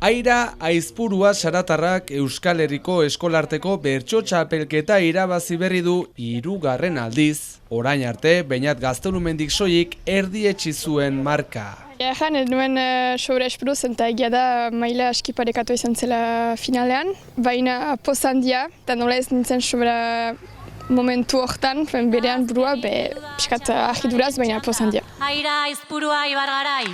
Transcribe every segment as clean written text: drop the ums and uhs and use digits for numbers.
Aira Aizpurua Saratarrak Euskal Herriko Eskolarteko bertso txapelketa irabazi berri du 3. aldiz. Orain arte, Beñat Gaztelumendik soilik erdietsi zuen marka. Egan, ez nuen sobra espero zen eta egia da maila aski parekatu izan zela finalean. Baina pozandia, eta nola ez nintzen sobra momentu hortan, berean burua, piskat ahiduraz, baina pozandia. Aira Aizpurua Ibargarai.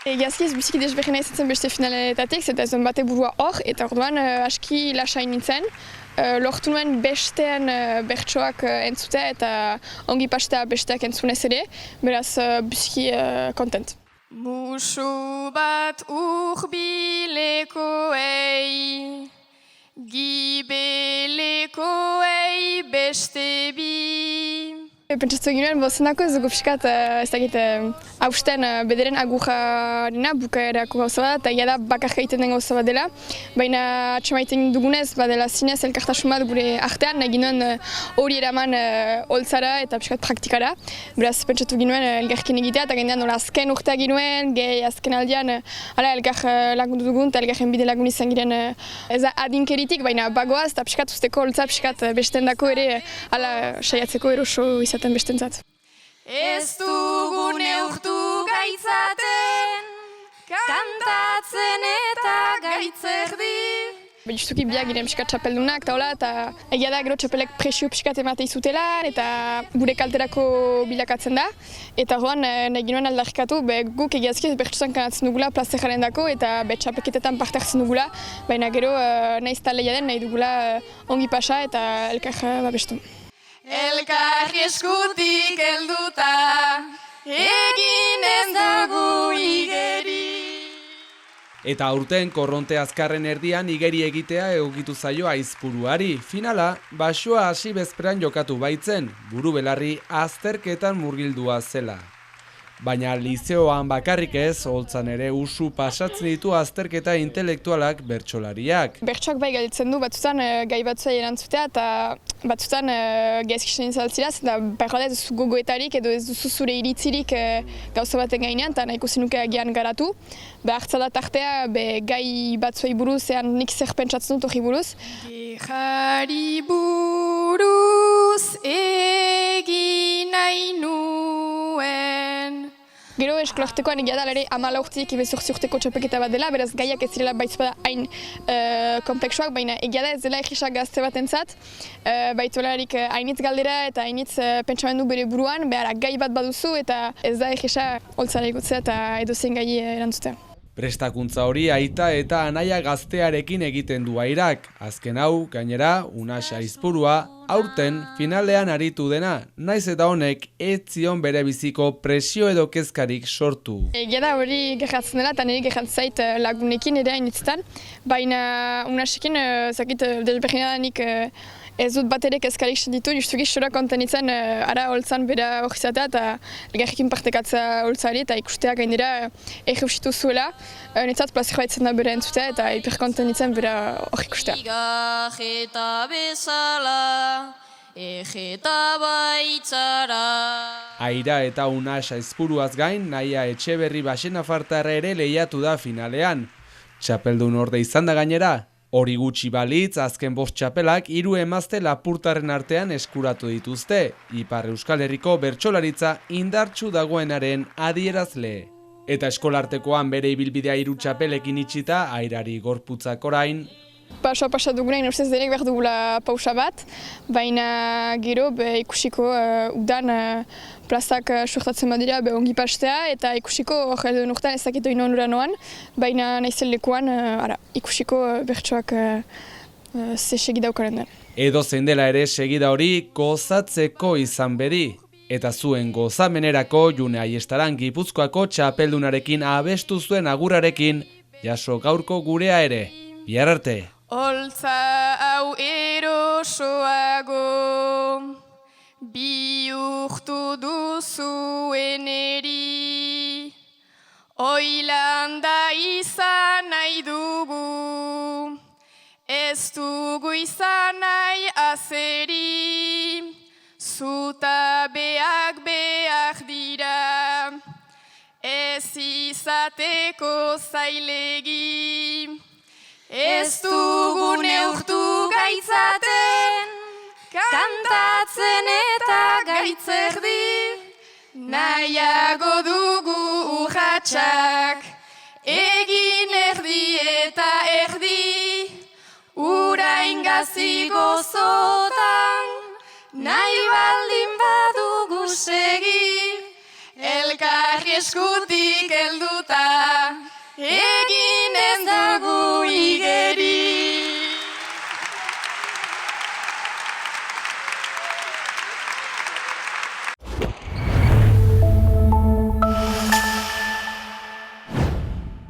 Egiazki ez biziki desberdina izan zen beste finaletatik, zeta ez bate burua hor, eta orduan aski lasai nintzen. Lortu nuen bestean bertsoak entzutea eta ongi pastea besteak entzunez ere, beraz biziki kontent. Musu bat urbilekoei, gibelekoei beste bi. Pentsatu ginen, zenako ez dugu piskat, ez dakit, hausten bederen agurrarena bukaerako gauza bat, eta da bakarka egiten den gauza bat dela. Baina atxamaiten dugunez, badela zinez elkartasun bat gure artean, egin nuen hori eraman holtzara eta piskat praktikara. Beraz, pentsatu ginen elgarkin egitea, eta gendean nola azken urtea ginen, gehi azken aldean, elgar lagundu dugun, eta elgarren bide lagun izan giren ez da adinkeritik, baina bagoaz, eta piskat usteko holtza piskat bestendako ere, saiatzeko eroso izan. Bestentzat. Ez dugu neurtu gaitzaten, kantatzen eta gaitzerdi. Justuki biak giren piskat txapeldunak eta egia da gero txapelek presio piskat emate izutela eta gure kalterako bilakatzen da. Eta horren nahi ginoen aldarrikatu, guk egiazki bertsutan kanatzen dugula plazejaren dako eta txapelketetan parte hartzen dugula, baina gero nahiz taleia den nahi dugula ongi pasa eta elkar babestu. Elkarri eskutik helduta, egin ez dugu igeri. Eta aurten korronte azkarren erdian igeri egitea egokitu zaio Aizpuruari. Finala, basoa hasi bezperan jokatu baitzen, buru belarri azterketan murgildua zela. Baina lizeoan bakarrik ez, holtzan ere usu pasatzen ditu azterketa intelektualak bertsolariak. Bertsoak bai galditzen du, batzutan gai batzuei erantzutea eta batzutan gaizkisen izaltziraz, eta behar ez duzu gogoetarik edo ez duzu zure iritzirik gauza baten gainean, eta nahiko zenuke agian garatu. Hartza da tartea gai batzuei buruz, nik zer pentsatzen dut hori buruz. Gerrari buruz egin nahi nuen. Gero eskolartekoan egia da ere 14 urtetik 18 urteko txapelketa bat dela, beraz gaiak ez zirela baitzpada hain kompleksuak, baina egia da ez dela egisak gazte batentzat, baituelarik hainitz galdera eta hainitz pentsamendu bere buruan, behar gai bat baduzu eta ez da egisa holtzara ikutzea eta edozein gai erantzutea. Prestakuntza hori aita eta anaia gaztearekin egiten du Airak. Azken hau, gainera, Unax Aizpurua, aurten finalean aritu dena, naiz eta honek ez zion bere biziko presio edo kezkarik sortu. Egia da hori gertatzen dela eta nire gertatzen zait lagunekin ere hainitzetan, baina Unaxekin zakit desberdina da nik ez dut bat ere kezkarik senditu, justuki xora konten itzen ara holtzan bera hori zatea eta elgarrekin partekatza holtzari eta ikustea gainera egeusitu zuela. Netzat plazer baitzen da bera entzutea eta hiperkonten itzen bera hori ikustea. Egeta bezala, egeta baitzara. Aira eta Unax Aizpuruaz gain, Naia Etxeberri Baxenafartarra ere lehiatu da finalean. Txapeldun orde izan da gainera. Hori gutxi balitz, azken 5 txapelak 3 emazte lapurtarren artean eskuratu dituzte, Ipar Euskal Herriko bertsolaritza indartsu dagoenaren adierazle. Eta eskolartekoan bere ibilbidea 3 txapelekin itxita, Airari gorputzak orain. Pasa dugunain ustez denek behar dugula pausa bat, baina gero ikusiko udan plazak sortatzen badira ongi pastea eta ikusiko hori urtean ez dakit oin onura noan, baina nahizen lekuan ikusiko bertsoak ze segidaukaren den. Edo zein dela ere segida hori gozatzeko izan bedi. Eta zuen gozamenerako June Aiestaran Gipuzkoako txapeldunarekin abestu zuen agurrarekin jaso gaurko gurea ere. Bihar arte! Holtza hau erosoago, bihurtu duzuen eri, oilanda izan nahi dugu, ez dugu izan nahi azeri, zutabeak behar dira, ez izateko zailegi. Ez dugu neurtu gaitzaten, kantatzen eta gaitzerdi, nahiago dugu urratsak, egin erdi eta erdi, urain gazi gozotan, nahi baldin badugu segi, elkarri eskutik helduta.